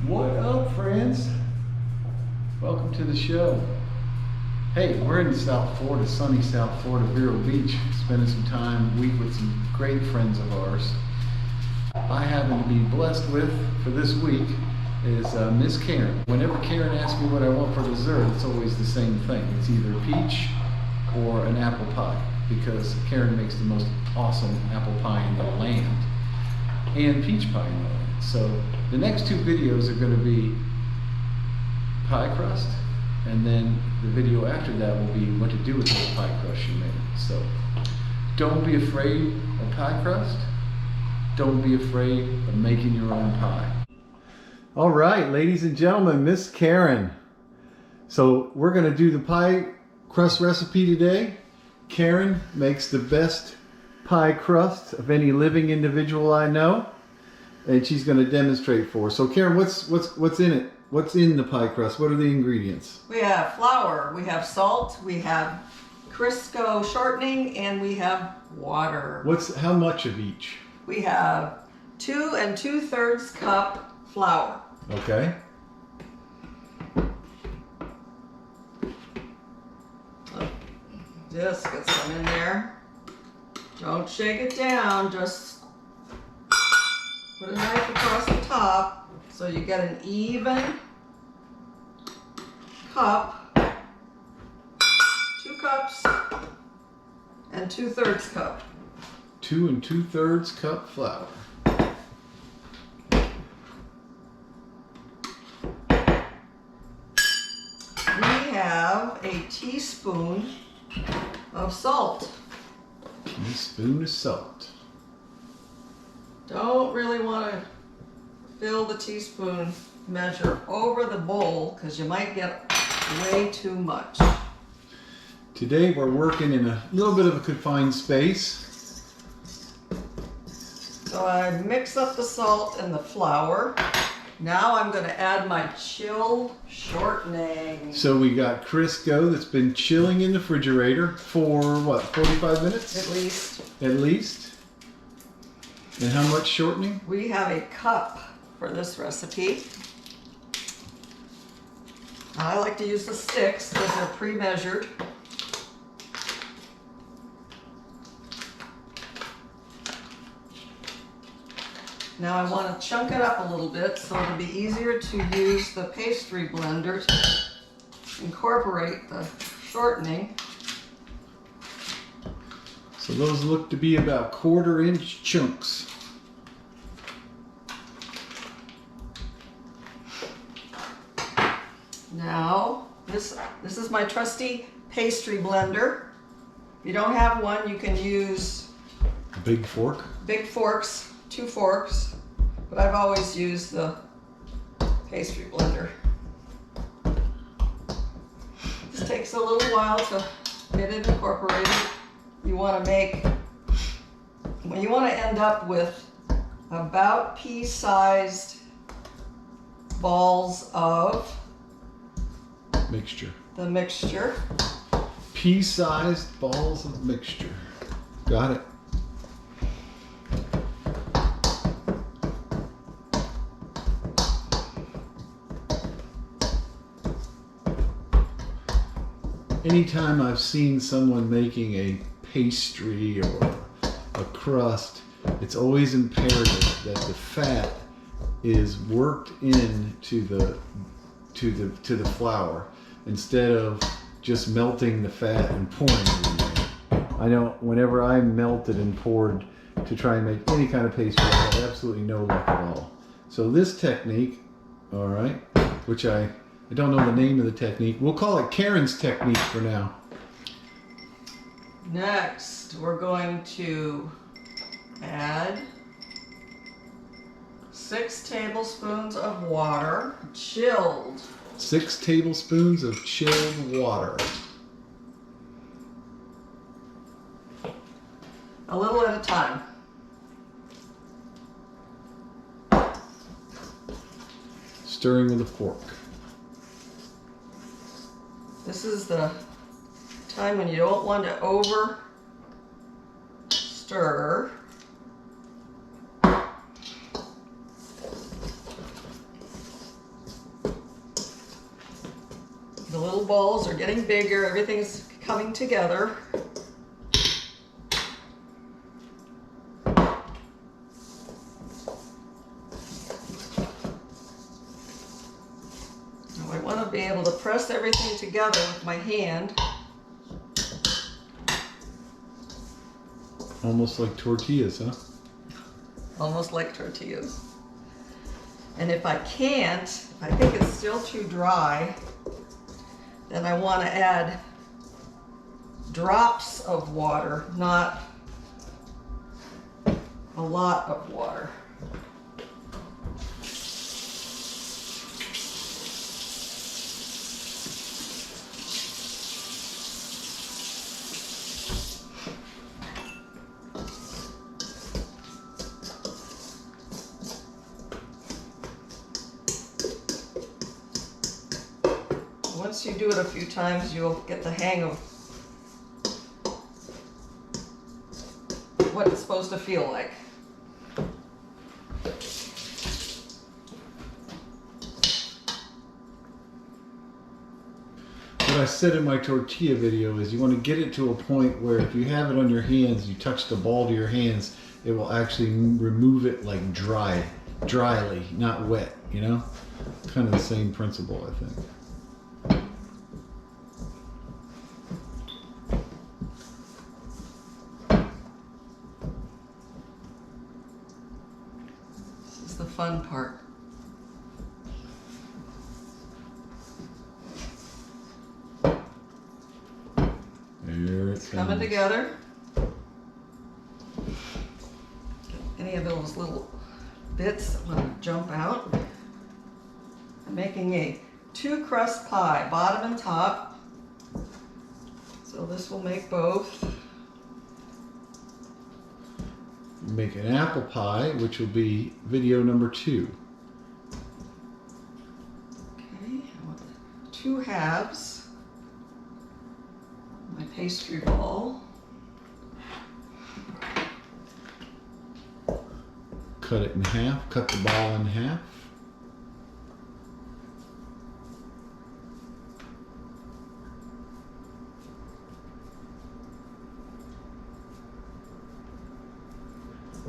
What up, friends? Welcome to the show. Hey, we're in South Florida, sunny South Florida, Vero Beach, spending some time week with some great friends of ours. I happen to be blessed with, for this week, is Miss Karen. Whenever Karen asks me what I want for dessert, it's always the same thing. It's either peach or an apple pie, because Karen makes the most awesome apple pie in the land, and peach pie in the land. So the next two videos are going to be pie crust, and then the video after that will be what to do with those pie crust you made. So don't be afraid of pie crust. Don't be afraid of making your own pie. All right, ladies and gentlemen, Miss Karen. So we're going to do the pie crust recipe today. Karen makes the best pie crust of any living individual I know, and she's going to demonstrate for us. So Karen, what's in it? What's in the pie crust? What are the ingredients? We have flour, we have salt, we have Crisco shortening, and we have water. How much of each? We have 2 2/3 cup flour. Okay. Just get some in there. Don't shake it down, just put a knife across the top so you get an even cup. 2 cups and 2/3 cup. 2 2/3 cup flour. We have a teaspoon of salt. Teaspoon of salt. Don't really want to fill the teaspoon measure over the bowl because you might get way too much. Today we're working in a little bit of a confined space. So I mix up the salt and the flour. Now I'm going to add my chill shortening. So we got Crisco that's been chilling in the refrigerator for what, 45 minutes? At least. At least. And how much shortening? We have a cup for this recipe. I like to use the sticks because they're pre-measured. Now I want to chunk it up a little bit so it'll be easier to use the pastry blender to incorporate the shortening. So those look to be about 1/4 inch chunks. Now, this is my trusty pastry blender. If you don't have one, you can use A big fork. big forks, 2 forks, but I've always used the pastry blender. This takes a little while to get it incorporated. You want to end up with about pea-sized balls of Mixture. the mixture. Pea-sized balls of mixture. Got it. Anytime I've seen someone making a pastry or a crust, it's always imperative that the fat is worked into the flour instead of just melting the fat and pouring it in there. I know whenever I melted and poured to try and make any kind of pastry, I had absolutely no luck at all. So this technique, all right, which I don't know the name of the technique. We'll call it Karen's technique for now. Next, we're going to add 6 tablespoons of water, chilled. 6 tablespoons of chilled water. A little at a time. Stirring with a fork. This is the time when you don't want to over stir. pretzel balls are getting bigger. Everything's coming together. Now I want to be able to press everything together with my hand. Almost like tortillas, huh? Almost like tortillas. And if I can't, if I think it's still too dry, then I want to add drops of water, not a lot of water. Once you do it a few times, you'll get the hang of what it's supposed to feel like. What I said in my tortilla video is you want to get it to a point where if you have it on your hands, you touch the ball to your hands, it will actually remove it like dryly, not wet, you know? Kind of the same principle, I think. The fun part. Here It's coming together. Any of those little bits that want to jump out. I'm making a 2-crust pie, bottom and top. So this will make both. Make an apple pie, which will be video number 2. Okay, I want 2 halves. My pastry ball. Cut it in half, cut the ball in half.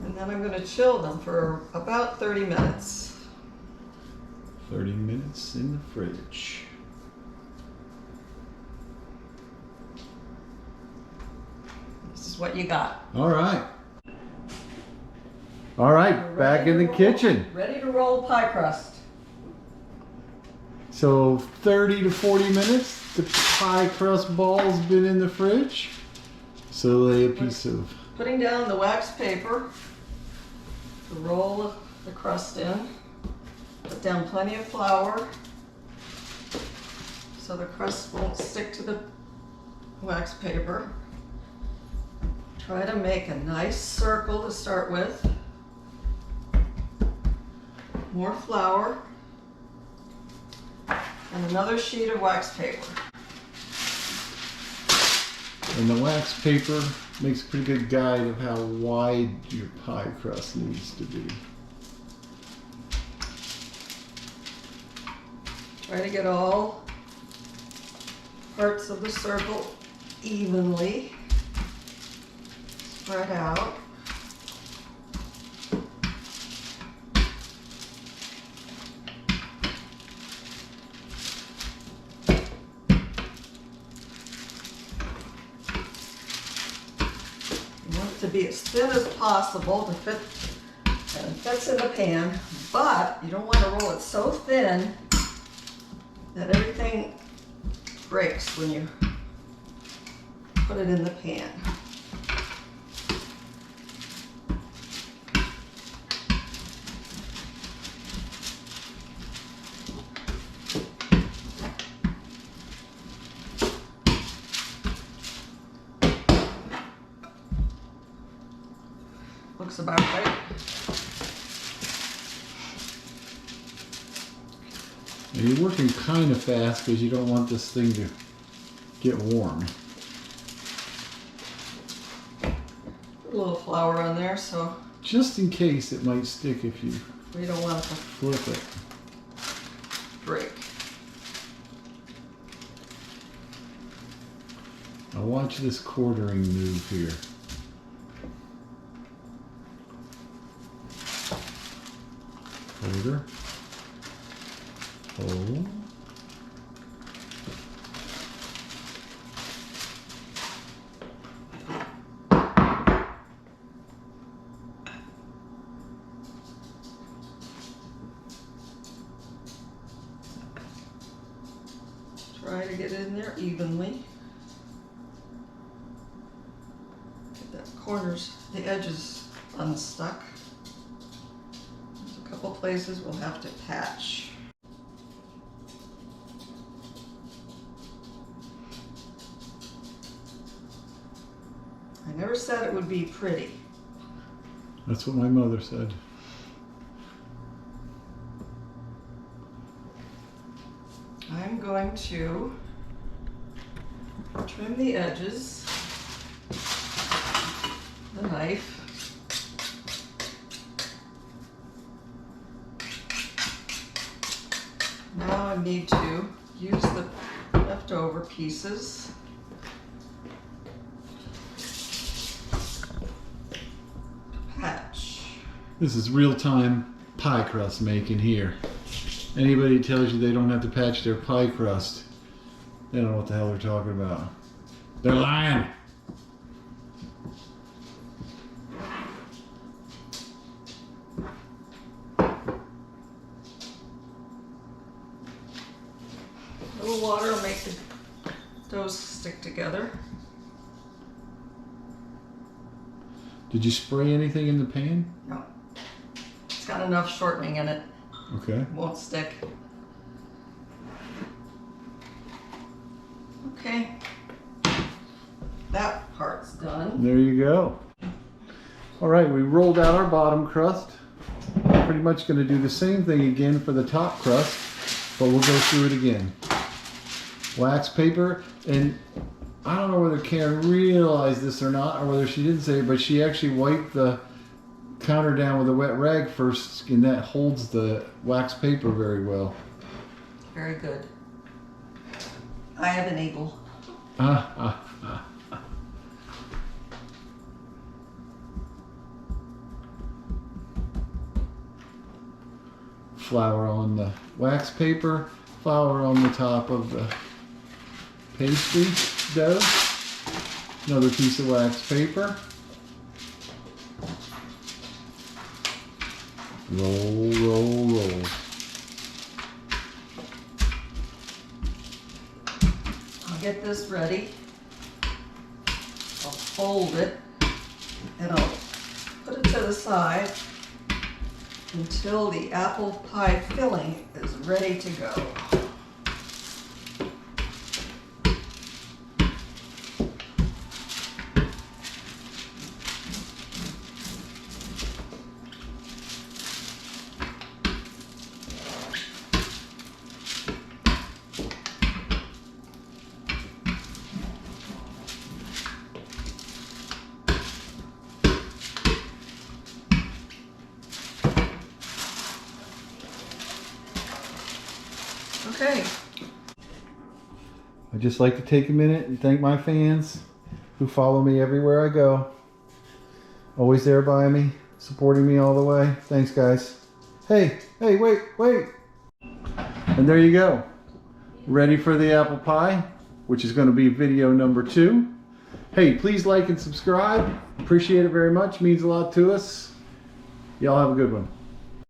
And then I'm going to chill them for about 30 minutes. 30 minutes in the fridge. This is what you got. All right. All right, back in the kitchen. Ready to roll pie crust. So 30 to 40 minutes, the pie crust ball's been in the fridge. So lay a piece of... Putting down the wax paper to roll the crust in. Put down plenty of flour so the crust won't stick to the wax paper. Try to make a nice circle to start with. More flour and another sheet of wax paper. And the wax paper makes a pretty good guide of how wide your pie crust needs to be. Try to get all parts of the circle evenly spread out. You want it to be as thin as possible to fit, and it fits in the pan, but you don't want to roll it so thin that everything breaks when you put it in the pan. Looks about right. And you're working kind of fast because you don't want this thing to get warm. Put a little flour on there so Just in case it might stick if you we don't want it to flip it. break. watch this quartering move here. Quarter. Hold. Try to get it in there evenly. Get the corners, the edges unstuck. There's a couple places we'll have to patch. I never said it would be pretty. That's what my mother said. I'm going to trim the edges, the knife. Now I need to use the leftover pieces. Patch. This is real-time pie crust making here. Anybody tells you they don't have to patch their pie crust, they don't know what the hell they're talking about. They're lying. A little water will make the doughs stick together. Did you spray anything in the pan? No. It's got enough shortening in it. Okay. It won't stick. Okay. That part's done. There you go. All right, we rolled out our bottom crust. We're pretty much going to do the same thing again for the top crust, but we'll go through it again. Wax paper, and I don't know whether Karen realized this or not, or whether she didn't say it, but she actually wiped the counter down with a wet rag first, and that holds the wax paper very well. Very good. I have an eagle. Flour on the wax paper, flour on the top of the pastry dough, another piece of wax paper. Roll, roll, roll. I'll get this ready. I'll fold it and I'll put it to the side until the apple pie filling is ready to go. Okay. I'd just like to take a minute and thank my fans who follow me everywhere I go. Always there by me, supporting me all the way. Thanks, guys. Hey, wait. And there you go. Ready for the apple pie, which is going to be video number 2. Hey, please like and subscribe. Appreciate it very much. Means a lot to us. Y'all have a good one.